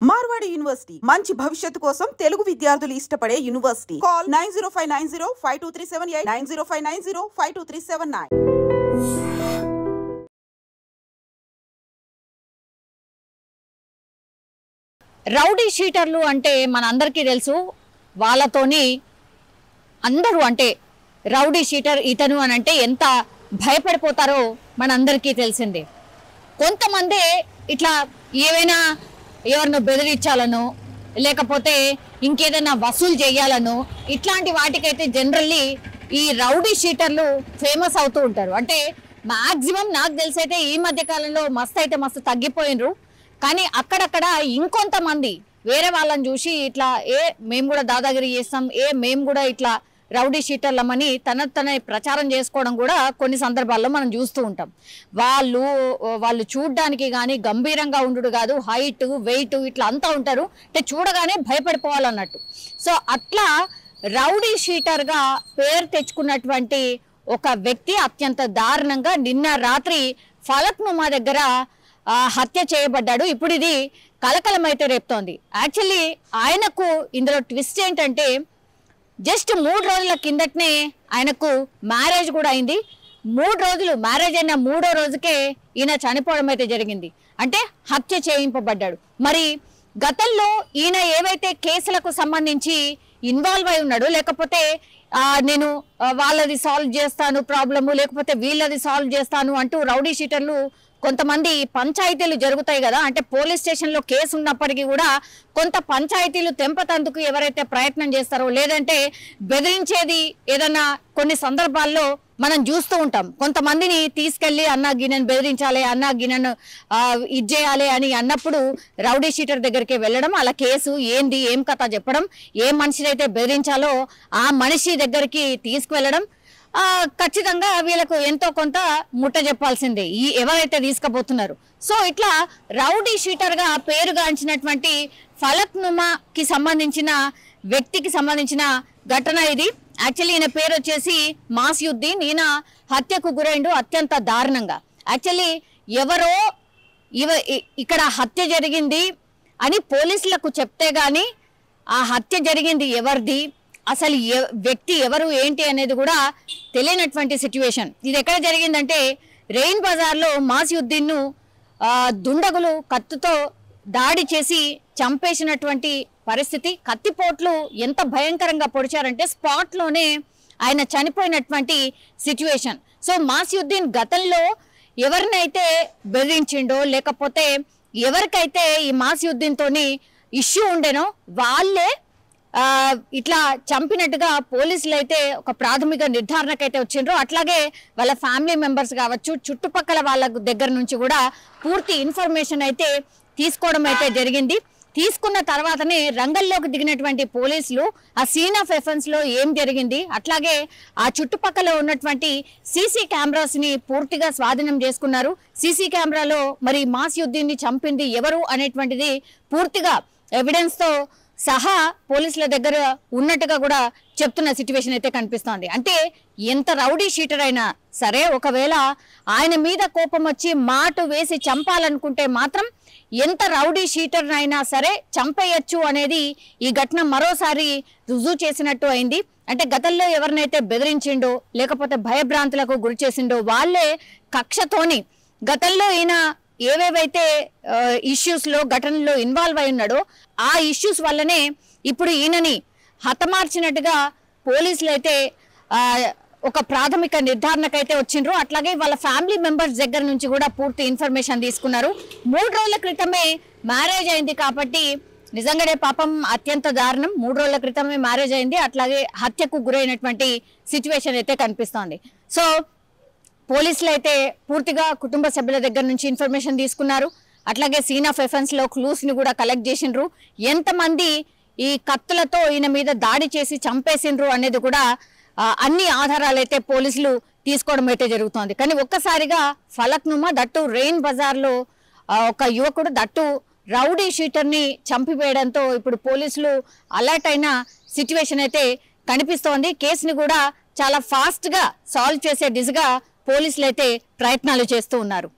Marwadi university మంచి భవిష్యత్తు కోసం తెలుగు విద్యార్థులు ఇష్టపడే యూనివర్సిటీ. కాల్ 9059052378 9059052379. రౌడీ షీటర్లు అంటే మనందరికీ తెలుసు. వాళ్ళతోని అందరూ అంటే రౌడీ షీటర్ ఇతను అని అంటే ఎంత భయపడిపోతారో మనందరికీ తెలిసిందే. కొంతమంది ఇట్లా ఏవైనా ఎవరినో బెదిరించాలనో లేకపోతే ఇంకేదైనా వసూలు చేయాలనో ఇట్లాంటి వాటికైతే జనరల్లీ ఈ రౌడీ షీటర్లు ఫేమస్ అవుతూ ఉంటారు. అంటే మ్యాక్సిమం నాకు తెలిసైతే ఈ మధ్య కాలంలో మస్తు తగ్గిపోయినరు. కానీ అక్కడక్కడ ఇంకొంతమంది వేరే వాళ్ళని చూసి ఇట్లా మేము కూడా దాదాగిరి చేస్తాం, మేము కూడా ఇట్లా రౌడీ షీటర్లమని తన ప్రచారం చేసుకోవడం కూడా కొన్ని సందర్భాల్లో మనం చూస్తూ ఉంటాం. వాళ్ళు చూడ్డానికి కానీ గంభీరంగా ఉండు కాదు, హైట్ వెయిట్ ఇట్లా అంతా ఉంటారు. అంటే చూడగానే భయపడిపోవాలన్నట్టు. సో అట్లా రౌడీ షీటర్గా పేరు తెచ్చుకున్నటువంటి ఒక వ్యక్తి అత్యంత దారుణంగా నిన్న రాత్రి ఫలక్నుమా దగ్గర హత్య చేయబడ్డాడు. ఇప్పుడు ఇది కలకలమైతే రేపుతోంది. యాక్చువల్లీ ఆయనకు ఇందులో ట్విస్ట్ ఏంటంటే జస్ట్ 3 రోజుల కిందటనే ఆయనకు మ్యారేజ్ కూడా అయింది. 3 రోజులు మ్యారేజ్ అయిన 3వ రోజుకే ఈయన చనిపోవడం అయితే జరిగింది. అంటే హత్య చేయింపబడ్డాడు. మరి గతంలో ఈయన ఏవైతే కేసులకు సంబంధించి ఇన్వాల్వ్ అయి ఉన్నాడు, లేకపోతే నేను వాళ్ళది సాల్వ్ చేస్తాను ప్రాబ్లము, లేకపోతే వీళ్ళది సాల్వ్ చేస్తాను అంటూ రౌడీ షీటర్లు కొంతమంది పంచాయతీలు జరుగుతాయి కదా, అంటే పోలీస్ స్టేషన్లో కేసు ఉన్నప్పటికీ కూడా కొంత పంచాయతీలు తెంపతందుకు ఎవరైతే ప్రయత్నం చేస్తారో లేదంటే బెదిరించేది ఏదన్నా కొన్ని సందర్భాల్లో మనం చూస్తూ ఉంటాం. కొంతమందిని తీసుకెళ్లి అన్నా గిన్నెను బెదిరించాలి, అన్నా గిన్నెను ఇచ్చేయాలి అని అన్నప్పుడు రౌడీ షీటర్ దగ్గరికి వెళ్ళడం, అలా కేసు ఏంది ఏం కథ చెప్పడం, ఏ మనిషినైతే బెదిరించాలో ఆ మనిషి దగ్గరికి తీసుకువెళ్ళడం, ఖచ్చితంగా వీళ్ళకు ఎంతో కొంత ముట్ట చెప్పాల్సిందే ఈ ఎవరైతే తీసుకుపోతున్నారు. సో ఇట్లా రౌడీ షీటర్గా పేరుగాంచినటువంటి ఫలక్నుమాకి సంబంధించిన వ్యక్తికి సంబంధించిన ఘటన ఇది. యాక్చువల్లీ ఈయన పేరు వచ్చేసి మాసియుద్దీన్. ఈయన హత్యకు గురైండు అత్యంత దారుణంగా. యాక్చువల్లీ ఎవరో ఇక్కడ హత్య జరిగింది అని పోలీసులకు చెప్తే గాని ఆ హత్య జరిగింది ఎవరిది, అసలు వ్యక్తి ఎవరు ఏంటి అనేది కూడా తెలియనటువంటి సిచ్యువేషన్. ఇది ఎక్కడ జరిగిందంటే రెయిన్ బజార్లో మాసియుద్దీన్ను దుండగులు కత్తితో దాడి చేసి చంపేసినటువంటి పరిస్థితి. కత్తిపోట్లు ఎంత భయంకరంగా పొడిచారంటే స్పాట్లోనే ఆయన చనిపోయినటువంటి సిచ్యువేషన్. సో మాసియుద్దీన్ గతంలో ఎవరినైతే బెదిరించిండో లేకపోతే ఎవరికైతే ఈ మాసియుద్దీన్ తోని ఇష్యూ ఉండేనో వాళ్ళే ఇట్లా చంపినట్టుగా పోలీసులు అయితే ఒక ప్రాథమిక నిర్ధారణకైతే వచ్చిండ్రు. అట్లాగే వాళ్ళ ఫ్యామిలీ మెంబర్స్ కావచ్చు, చుట్టుపక్కల వాళ్ళ దగ్గర నుంచి కూడా పూర్తి ఇన్ఫర్మేషన్ అయితే తీసుకోవడం అయితే జరిగింది. తీసుకున్న తర్వాతనే రంగంలోకి దిగినటువంటి పోలీసులు ఆ సీన్ ఆఫ్ ఎఫెన్స్ లో ఏం జరిగింది, అట్లాగే ఆ చుట్టుపక్కల ఉన్నటువంటి సీసీ కెమెరాస్ ని పూర్తిగా స్వాధీనం చేసుకున్నారు. సీసీ కెమెరాలో మరి మాసియుద్దీన్ ని చంపింది ఎవరు అనేటువంటిది పూర్తిగా ఎవిడెన్స్ తో సహా పోలీసుల దగ్గర ఉన్నట్టుగా కూడా చెప్తున్న సిచ్యువేషన్ అయితే కనిపిస్తోంది. అంటే ఎంత రౌడీ షీటర్ అయినా సరే ఒకవేళ ఆయన మీద కోపం వచ్చి మాటు వేసి చంపాలనుకుంటే మాత్రం ఎంత రౌడీ షీటర్ అయినా సరే చంపేయచ్చు అనేది ఈ ఘటన మరోసారి రుజువు చేసినట్టు అయింది. అంటే గతంలో ఎవరినైతే బెదిరించిండో లేకపోతే భయభ్రాంతులకు గురి చేసిండో వాళ్ళే కక్షతోని గతంలో ఈయన ఏవేవైతే ఇష్యూస్ లో ఘటనలో ఇన్వాల్వ్ అయి ఉన్నాడో ఆ ఇష్యూస్ వల్లనే ఇప్పుడు ఈయనని హతమార్చినట్టుగా పోలీసులు అయితే ఒక ప్రాథమిక నిర్ధారణకైతే వచ్చిండ్రు. అట్లాగే వాళ్ళ ఫ్యామిలీ మెంబర్స్ దగ్గర నుంచి కూడా పూర్తి ఇన్ఫర్మేషన్ తీసుకున్నారు. 3 రోజుల క్రితమే మ్యారేజ్ అయింది కాబట్టి నిజంగానే పాపం అత్యంత దారుణం. 3 రోజుల క్రితమే మ్యారేజ్ అయింది. అట్లాగే హత్యకు గురైనటువంటి సిచ్యువేషన్ అయితే కనిపిస్తోంది. సో పోలీసులు అయితే పూర్తిగా కుటుంబ సభ్యుల దగ్గర నుంచి ఇన్ఫర్మేషన్ తీసుకున్నారు. అట్లాగే సీన్ ఆఫ్ ఎఫెన్స్ లో క్లూస్ ని కూడా కలెక్ట్ చేసిండ్రు. ఎంతమంది ఈ కత్తులతో ఈయన మీద దాడి చేసి చంపేసిండ్రు అనేది కూడా అన్ని ఆధారాలు అయితే పోలీసులు తీసుకోవడం అయితే జరుగుతోంది. కానీ ఒక్కసారిగా ఫలక్నుమా దట్టు రెయిన్ బజార్ లో ఒక యువకుడు దట్టు రౌడీ షీటర్ ని చంపివేయడంతో ఇప్పుడు పోలీసులు అలర్ట్ అయిన సిచ్యువేషన్ అయితే కనిపిస్తోంది. కేసుని కూడా చాలా ఫాస్ట్ గా సాల్వ్ చేసే దిశగా పోలీసులు అయితే ప్రయత్నాలు చేస్తూ ఉన్నారు.